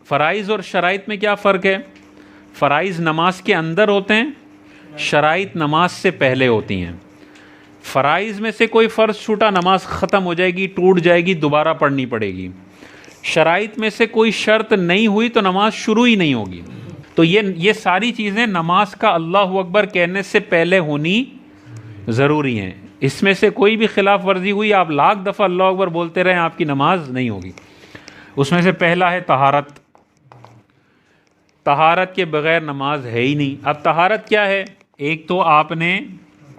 फ़राइज़ और शराइत में क्या फ़र्क है? फ़राइज़ नमाज के अंदर होते हैं, शराइत नमाज से पहले होती हैं। फ़राइज़ में से कोई फ़र्ज़ छूटा, नमाज ख़त्म हो जाएगी, टूट जाएगी, दोबारा पढ़नी पड़ेगी। शराइत में से कोई शर्त नहीं हुई तो नमाज शुरू ही नहीं होगी। तो ये सारी चीज़ें नमाज का अल्लाहु अकबर कहने से पहले होनी ज़रूरी हैं। इसमें से कोई भी खिलाफ वर्जी हुई, आप लाख दफ़ा अल्लाहु अकबर बोलते रहें, आपकी नमाज नहीं होगी। उसमें से पहला है तहारत। तहारत के बग़ैर नमाज है ही नहीं। अब तहारत क्या है? एक तो आपने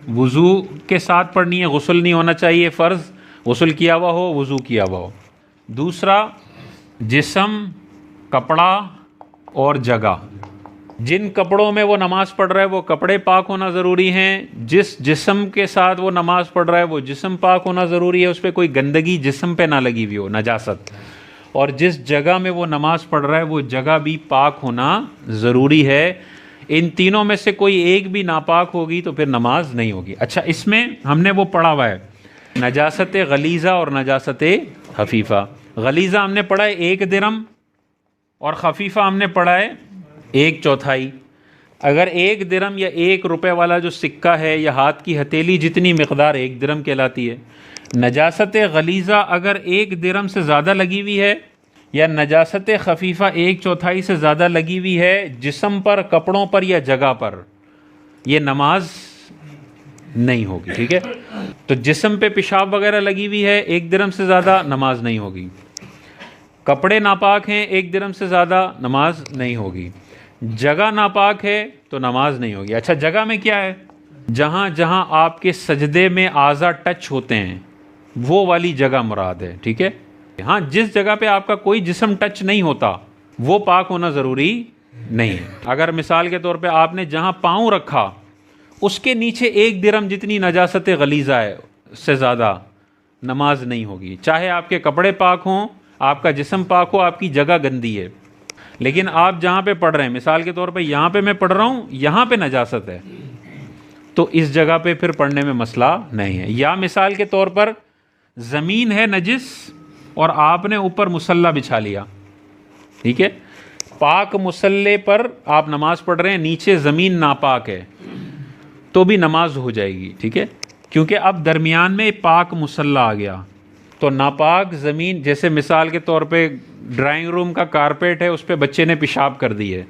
वज़ू के साथ पढ़नी है, गुस्ल नहीं होना चाहिए, फ़र्ज़ गुस्ल किया हुआ हो, वज़ू किया हुआ हो। दूसरा, जिस्म, कपड़ा और जगह। जिन कपड़ों में वो नमाज़ पढ़ रहा है वो कपड़े पाक होना ज़रूरी हैं। जिस जिस्म के साथ वो नमाज़ पढ़ रहा है वो जिस्म पाक होना ज़रूरी है, उस पर कोई गंदगी जिस्म पे ना लगी हुई हो, नजासत। और जिस जगह में वो नमाज़ पढ़ रहा है वो जगह भी पाक होना ज़रूरी है। इन तीनों में से कोई एक भी नापाक होगी तो फिर नमाज नहीं होगी। अच्छा, इसमें हमने वो पढ़ा हुआ है नजासत गलीज़ा और नजासत खफीफ़ा। गलीज़ा हमने पढ़ा है 1 दिरहम और खफीफ़ा हमने पढ़ा है 1/4। अगर 1 दिरहम या 1 रुपये वाला जो सिक्का है या हाथ की हथेली जितनी मिक़दार 1 दिरहम कहलाती है। नजासत गलीज़ा अगर 1 दिरहम से ज़्यादा लगी हुई है या नजासत खफीफ़ा 1/4 से ज़्यादा लगी हुई है जिस्म पर, कपड़ों पर या जगह पर, ये नमाज नहीं होगी। ठीक है, तो जिस्म पे पेशाब वगैरह लगी हुई है 1 दिरहम से ज़्यादा, नमाज नहीं होगी। कपड़े नापाक हैं 1 दिरहम से ज़्यादा, नमाज नहीं होगी। जगह नापाक है तो नमाज नहीं होगी। अच्छा, जगह में क्या है? जहाँ जहाँ आपके सजदे में आज़ा टच होते हैं वो वाली जगह मुराद है। ठीक है, हाँ, जिस जगह पे आपका कोई जिस्म टच नहीं होता वो पाक होना ज़रूरी नहीं है। अगर मिसाल के तौर पे आपने जहाँ पाँव रखा उसके नीचे 1 दिरहम जितनी नजासत गलीज़ा है उससे ज़्यादा, नमाज नहीं होगी। चाहे आपके कपड़े पाक हों, आपका जिस्म पाक हो, आपकी जगह गंदी है, लेकिन आप जहाँ पे पढ़ रहे हैं, मिसाल के तौर पे यहाँ पे मैं पढ़ रहा हूँ, यहाँ पे नजासत है तो इस जगह पे फिर पढ़ने में मसला नहीं है। या मिसाल के तौर पर ज़मीन है नजिस और आपने ऊपर मुसल्ला बिछा लिया, ठीक है, पाक मुसल्ले पर आप नमाज पढ़ रहे हैं, नीचे ज़मीन नापाक है तो भी नमाज हो जाएगी। ठीक है, क्योंकि अब दरमियान में पाक मुसल्ला आ गया तो नापाक ज़मीन, जैसे मिसाल के तौर पे ड्राइंग रूम का कारपेट है, उस पर बच्चे ने पेशाब कर दी है,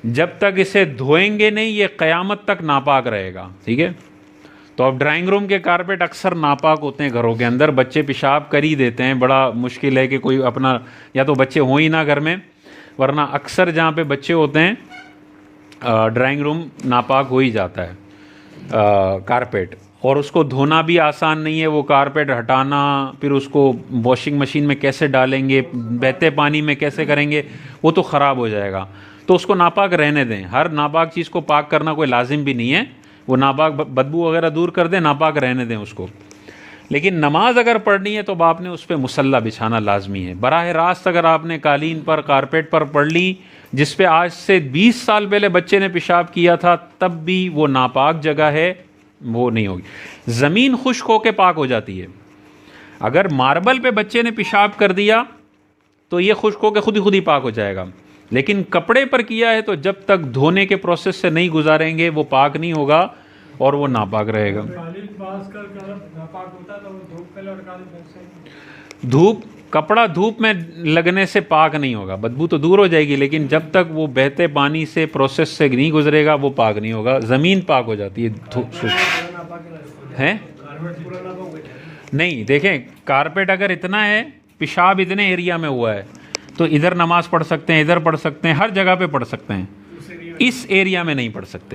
जब तक इसे धोएंगे नहीं ये क़यामत तक नापाक रहेगा। ठीक है, तो अब ड्राइंग रूम के कारपेट अक्सर नापाक होते हैं, घरों के अंदर बच्चे पेशाब कर ही देते हैं, बड़ा मुश्किल है कि कोई अपना, या तो बच्चे हों ही ना घर में, वरना अक्सर जहाँ पे बच्चे होते हैं ड्राइंग रूम नापाक हो ही जाता है कारपेट, और उसको धोना भी आसान नहीं है। वो कारपेट हटाना, फिर उसको वॉशिंग मशीन में कैसे डालेंगे, बहते पानी में कैसे करेंगे, वो तो ख़राब हो जाएगा। तो उसको नापाक रहने दें। हर नापाक चीज़ को पाक करना कोई लाजिम भी नहीं है, वो नापाक बदबू वगैरह दूर कर दें, नापाक रहने दें उसको। लेकिन नमाज अगर पढ़नी है तो आपने उस पर मुसल्ला बिछाना लाजमी है। बराह रास्त अगर आपने कालीन पर, कारपेट पर पढ़ ली जिस पे आज से 20 साल पहले बच्चे ने पेशाब किया था, तब भी वो नापाक जगह है, वो नहीं होगी। ज़मीन खुश्क होकर पाक हो जाती है। अगर मार्बल पे बच्चे ने पेशाब कर दिया तो ये खुश्क होकर खुद ही पाक हो जाएगा, लेकिन कपड़े पर किया है तो जब तक धोने के प्रोसेस से नहीं गुजारेंगे वो पाक नहीं होगा और वो नापाक रहेगा। धूप, कपड़ा धूप में लगने से पाक नहीं होगा, बदबू तो दूर हो जाएगी, लेकिन जब तक वो बहते पानी से प्रोसेस से नहीं गुजरेगा वो पाक नहीं होगा। ज़मीन पाक हो जाती है नहीं। देखें, कारपेट अगर इतना है, पेशाब इतने एरिया में हुआ है तो इधर नमाज पढ़ सकते हैं, इधर पढ़ सकते हैं, हर जगह पे पढ़ सकते हैं, इस एरिया में नहीं पढ़ सकते।